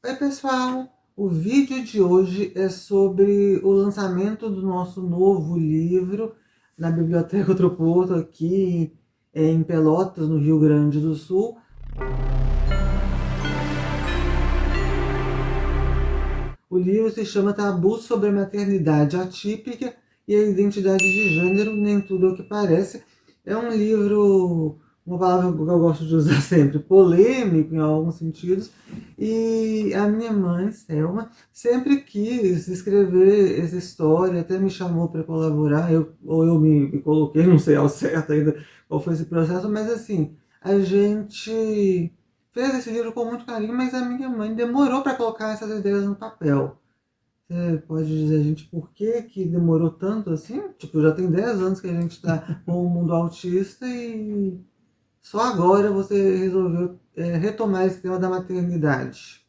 Oi, pessoal! O vídeo de hoje é sobre o lançamento do nosso novo livro na Biblioteca Outro Porto, aqui em Pelotas, no Rio Grande do Sul. O livro se chama Tabu sobre a Maternidade Atípica e a Identidade de Gênero, Nem Tudo é o que Parece. É um livro, uma palavra que eu gosto de usar sempre, polêmico em alguns sentidos, e a minha mãe, Selma, sempre quis escrever essa história, até me chamou para colaborar, ou eu me coloquei, não sei ao certo ainda qual foi esse processo, mas assim, a gente fez esse livro com muito carinho, mas a minha mãe demorou para colocar essas ideias no papel. Você pode dizer a gente por que demorou tanto assim? Tipo, já tem 10 anos que a gente está com o mundo autista e só agora você resolveu retomar esse tema da maternidade.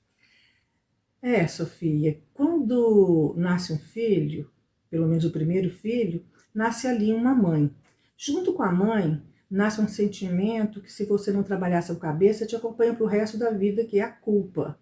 Sofia, quando nasce um filho, pelo menos o primeiro filho, nasce ali uma mãe. Junto com a mãe, nasce um sentimento que, se você não trabalhar sua cabeça, te acompanha para o resto da vida, que é a culpa.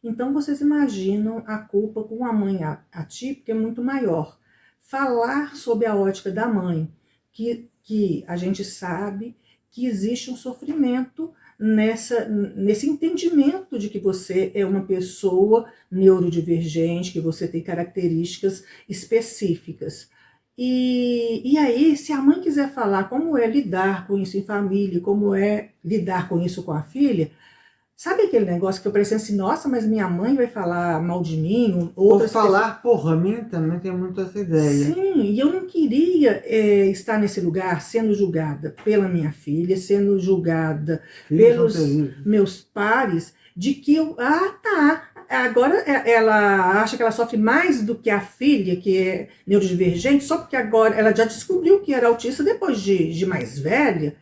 Então, vocês imaginam a culpa com uma mãe atípica é muito maior. Falar sob a ótica da mãe, que a gente sabe que existe um sofrimento nesse entendimento de que você é uma pessoa neurodivergente, que você tem características específicas. E aí, se a mãe quiser falar como é lidar com isso em família, como é lidar com isso com a filha, sabe aquele negócio que eu pensei assim, nossa, mas minha mãe vai falar mal de mim, Ou outras pessoas. falar por mim também tem muito essa ideia. Sim, e eu não queria estar nesse lugar sendo julgada pela minha filha, sendo julgada Filhos são pelos terríveis. meus pares, de que agora ela acha que ela sofre mais do que a filha, que é neurodivergente, só porque agora ela já descobriu que era autista depois de mais velha.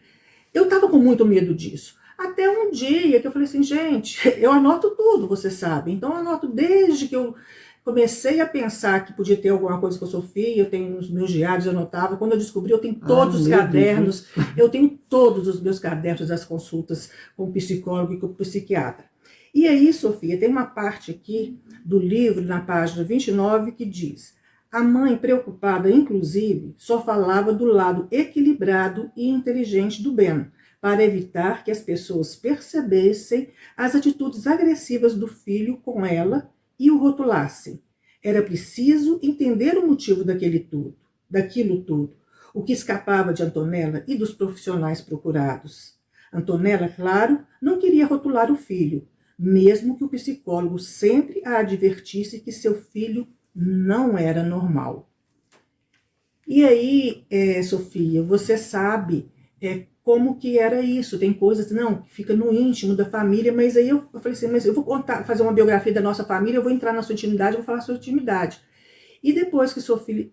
Eu estava com muito medo disso. Até um dia que eu falei assim, gente, eu anoto tudo, você sabe. Então eu anoto desde que eu comecei a pensar que podia ter alguma coisa com a Sofia, eu tenho os meus diários, eu anotava. Quando eu descobri, eu tenho Ai, todos os medo cadernos, disso. eu tenho todos os meus cadernos das consultas com o psicólogo e com o psiquiatra. E aí, Sofia, tem uma parte aqui do livro, na página 29, que diz: a mãe, preocupada, inclusive, só falava do lado equilibrado e inteligente do Ben, para evitar que as pessoas percebessem as atitudes agressivas do filho com ela e o rotulassem. Era preciso entender o motivo daquilo tudo, o que escapava de Antonella e dos profissionais procurados. Antonella, claro, não queria rotular o filho, mesmo que o psicólogo sempre a advertisse que seu filho não era normal. E aí, Sofia, você sabe como que era isso? Tem coisas, não, que fica no íntimo da família, mas aí eu falei assim, mas eu vou contar, fazer uma biografia da nossa família, eu vou entrar na sua intimidade, eu vou falar sua intimidade. E depois que Sofia,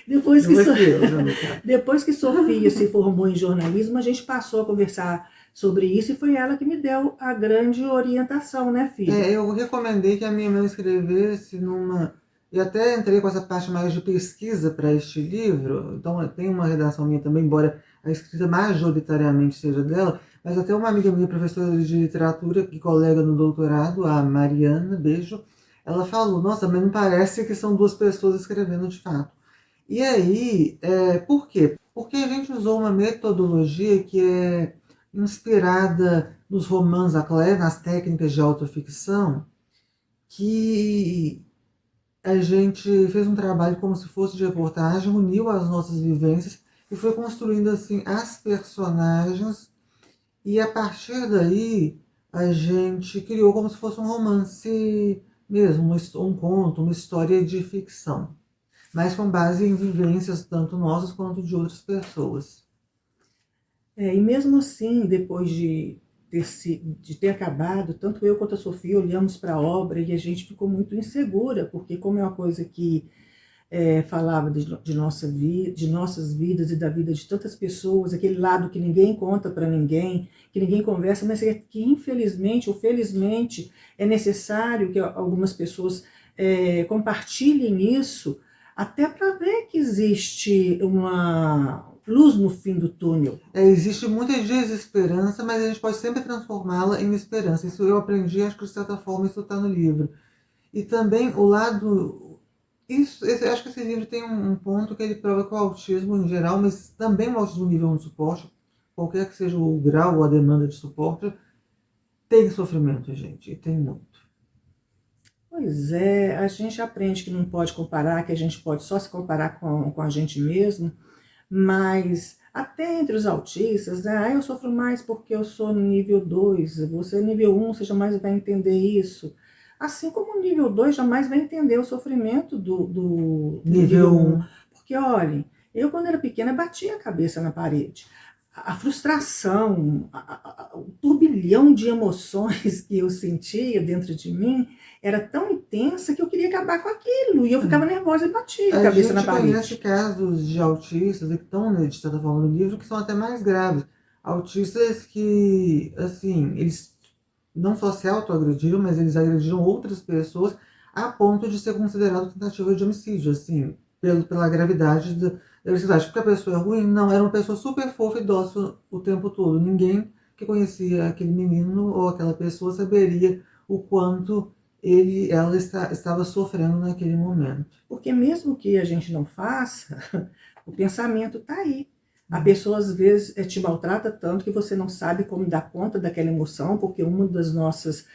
depois que, Depois que eu, né, no caso. depois que Sofia se formou em jornalismo, a gente passou a conversar sobre isso e foi ela que me deu a grande orientação, né, filha? Eu recomendei que a minha mãe escrevesse numa. E até entrei com essa parte mais de pesquisa para este livro, então tem uma redação minha também, embora a escrita majoritariamente seja dela, mas até uma amiga minha, professora de literatura, que colega no doutorado, a Mariana, beijo, ela falou: nossa, mas não parece que são duas pessoas escrevendo de fato. E aí, por quê? Porque a gente usou uma metodologia que é inspirada nos romances da Claire, nas técnicas de autoficção, que a gente fez um trabalho como se fosse de reportagem, uniu as nossas vivências e foi construindo assim as personagens, e a partir daí a gente criou como se fosse um romance mesmo, um conto, uma história de ficção, mas com base em vivências tanto nossas quanto de outras pessoas. E mesmo assim, depois de ter acabado, tanto eu quanto a Sofia olhamos para a obra e a gente ficou muito insegura, porque como é uma coisa que falava de nossas vidas e da vida de tantas pessoas, aquele lado que ninguém conta para ninguém, que ninguém conversa, mas que infelizmente ou felizmente é necessário que algumas pessoas compartilhem isso, até para ver que existe luz no fim do túnel. Existe muita desesperança, mas a gente pode sempre transformá-la em esperança. Isso eu aprendi, acho que de certa forma isso está no livro. E também o lado... acho que esse livro tem um ponto que ele prova que o autismo em geral, mas também o autismo nível 1 de suporte, qualquer que seja o grau ou a demanda de suporte, tem sofrimento, gente, e tem muito. Pois é, a gente aprende que não pode comparar, que a gente pode só se comparar com a gente mesmo, mas até entre os autistas, né? Eu sofro mais porque eu sou nível 2, você é nível 1, você jamais vai entender isso. Assim como o nível 2 jamais vai entender o sofrimento do nível 1. Porque, olhem, eu quando era pequena batia a cabeça na parede. A frustração, o turbilhão de emoções que eu sentia dentro de mim era tão intensa que eu queria acabar com aquilo. E eu ficava nervosa e batia a cabeça na parede. A gente conhece casos de autistas que estão, de certa forma, no livro, que são até mais graves. Autistas que, assim, eles não só se autoagrediram, mas eles agrediram outras pessoas a ponto de ser considerado tentativa de homicídio, assim, pela gravidade da gravidade. Porque a pessoa é ruim? Não, era uma pessoa super fofa e dócil o tempo todo. Ninguém que conhecia aquele menino ou aquela pessoa saberia o quanto ela estava sofrendo naquele momento. Porque mesmo que a gente não faça, o pensamento está aí. A pessoa às vezes te maltrata tanto que você não sabe como dar conta daquela emoção, porque uma das nossas,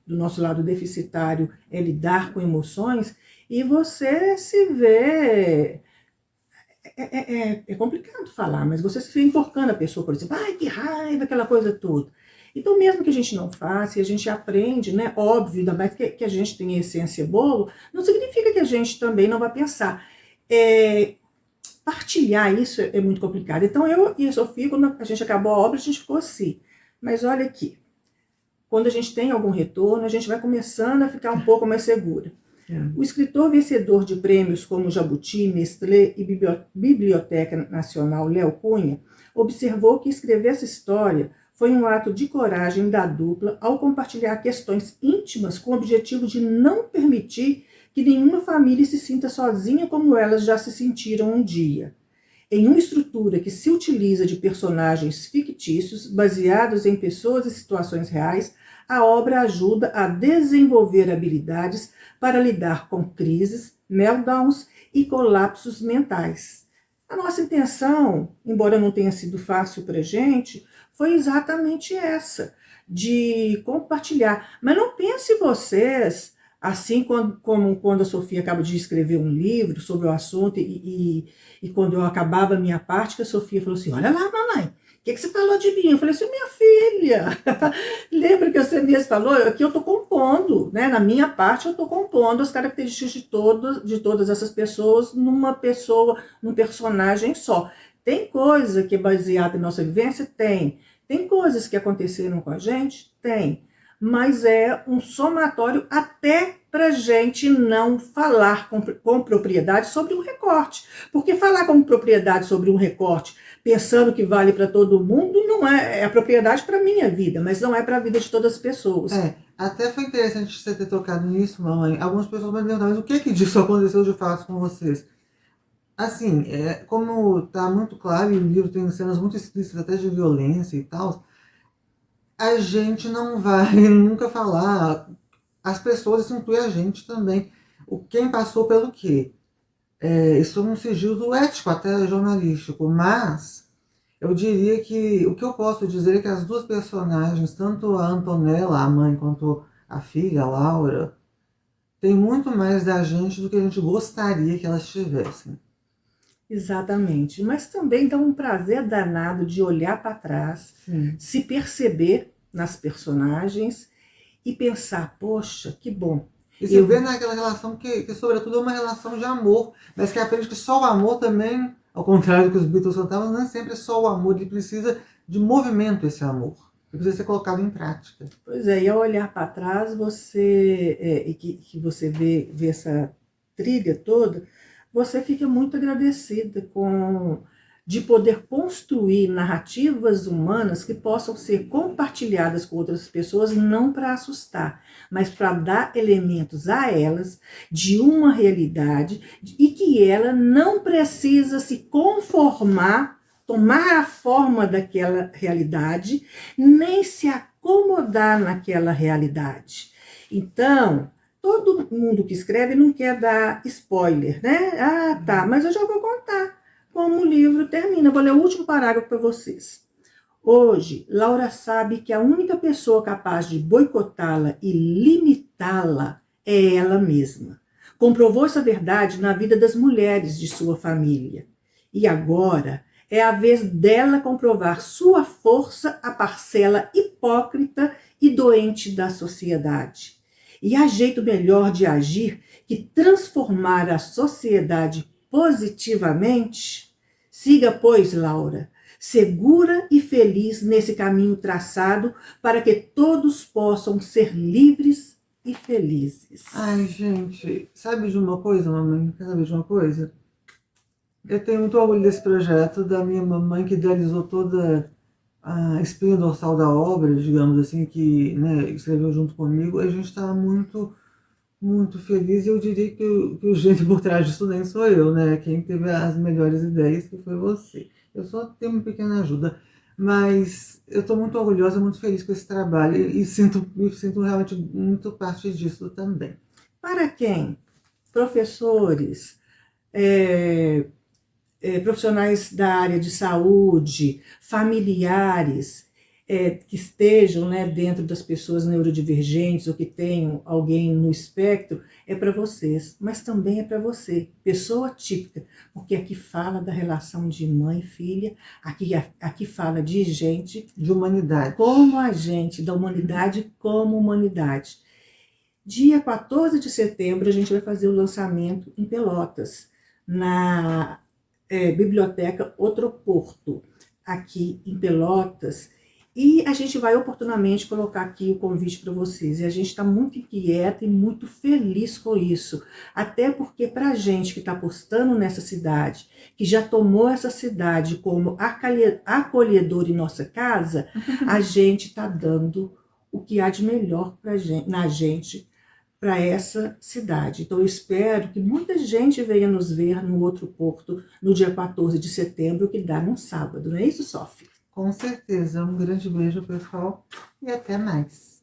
do nosso lado deficitário é lidar com emoções, e você se vê... É complicado falar, mas você se vê enforcando a pessoa, por exemplo, ai que raiva, aquela coisa toda. Então, mesmo que a gente não faça, e a gente aprende, né? Óbvio, ainda mais que a gente tem a essência boa, não significa que a gente também não vai pensar. Partilhar isso é muito complicado. Então, eu e a Sofia, quando a gente acabou a obra, a gente ficou assim. Mas olha aqui, quando a gente tem algum retorno, a gente vai começando a ficar um pouco mais segura. O escritor vencedor de prêmios como Jabuti, Nestlé e Biblioteca Nacional, Léo Cunha, observou que escrever essa história foi um ato de coragem da dupla ao compartilhar questões íntimas com o objetivo de não permitir que nenhuma família se sinta sozinha como elas já se sentiram um dia. Em uma estrutura que se utiliza de personagens fictícios, baseados em pessoas e situações reais, a obra ajuda a desenvolver habilidades para lidar com crises, meltdowns e colapsos mentais. A nossa intenção, embora não tenha sido fácil para a gente, foi exatamente essa, de compartilhar. Mas não pense vocês, assim como quando a Sofia acaba de escrever um livro sobre o assunto e quando eu acabava a minha parte, que a Sofia falou assim, olha lá, mamãe, o que você falou de mim? Eu falei assim, minha filha, lembra que você mesmo falou? Aqui eu estou compondo, né? Na minha parte eu estou compondo as características de todas essas pessoas num personagem só. Tem coisa que é baseada em nossa vivência? Tem. Tem coisas que aconteceram com a gente? Tem. Mas é um somatório até para a gente não falar com propriedade sobre um recorte. Porque falar com propriedade sobre um recorte, pensando que vale para todo mundo, não é a propriedade para a minha vida, mas não é para a vida de todas as pessoas. Até foi interessante você ter tocado nisso, mamãe. Algumas pessoas me perguntam, mas o que disso aconteceu de fato com vocês? Assim, como está muito claro, e o livro tem cenas muito explícitas até de violência e tal, a gente não vai nunca falar, as pessoas, isso inclui a gente também, quem passou pelo quê. Isso é um sigilo ético, até jornalístico, mas eu diria que o que eu posso dizer é que as duas personagens, tanto a Antonella, a mãe, quanto a filha, a Laura, tem muito mais da gente do que a gente gostaria que elas tivessem. Exatamente, mas também dá um prazer danado de olhar para trás, se perceber nas personagens e pensar, poxa, que bom. E se vê naquela relação que sobretudo é uma relação de amor, mas que aprende que só o amor também, ao contrário do que os Beatles cantavam, não é sempre só o amor, ele precisa de movimento, esse amor. Ele precisa ser colocado em prática. Pois é, e ao olhar para trás, que você vê essa trilha toda, você fica muito agradecida com de poder construir narrativas humanas que possam ser compartilhadas com outras pessoas, não para assustar, mas para dar elementos a elas de uma realidade e que ela não precisa se conformar, tomar a forma daquela realidade, nem se acomodar naquela realidade. Então, todo mundo que escreve não quer dar spoiler, né? Ah, tá, mas eu já vou contar como o livro termina. Vou ler o último parágrafo para vocês. Hoje, Laura sabe que a única pessoa capaz de boicotá-la e limitá-la é ela mesma. Comprovou essa verdade na vida das mulheres de sua família. E agora é a vez dela comprovar sua força à parcela hipócrita e doente da sociedade. E há jeito melhor de agir que transformar a sociedade positivamente? Siga, pois, Laura, segura e feliz nesse caminho traçado para que todos possam ser livres e felizes. Ai, gente, sabe de uma coisa, mamãe? Quer saber de uma coisa? Eu tenho muito orgulho desse projeto, da minha mamãe que idealizou toda a espinha dorsal da obra, digamos assim, que, né, escreveu junto comigo. A gente está muito feliz, e eu diria que o gênio por trás disso nem sou eu, né? Quem teve as melhores ideias que foi você. Eu só tenho uma pequena ajuda, mas eu estou muito orgulhosa, muito feliz com esse trabalho e me sinto realmente muito parte disso também. Para quem? Professores, profissionais da área de saúde, familiares, que estejam, né, dentro das pessoas neurodivergentes ou que tenham alguém no espectro, é para vocês, mas também é para você, pessoa típica, porque aqui fala da relação de mãe e filha, aqui fala de gente, De humanidade. como a gente, da humanidade como humanidade. Dia 14 de setembro a gente vai fazer o lançamento em Pelotas, na Biblioteca Outro Porto, aqui em Pelotas, e a gente vai oportunamente colocar aqui o convite para vocês, e a gente está muito inquieta e muito feliz com isso, até porque para a gente que está apostando nessa cidade, que já tomou essa cidade como acolhedor em nossa casa, a gente está dando o que há de melhor na gente, para essa cidade. Então eu espero que muita gente venha nos ver no Outro Porto no dia 14 de setembro, que dá num sábado, não é isso, Sofia? Com certeza. Um grande beijo, pessoal, e até mais.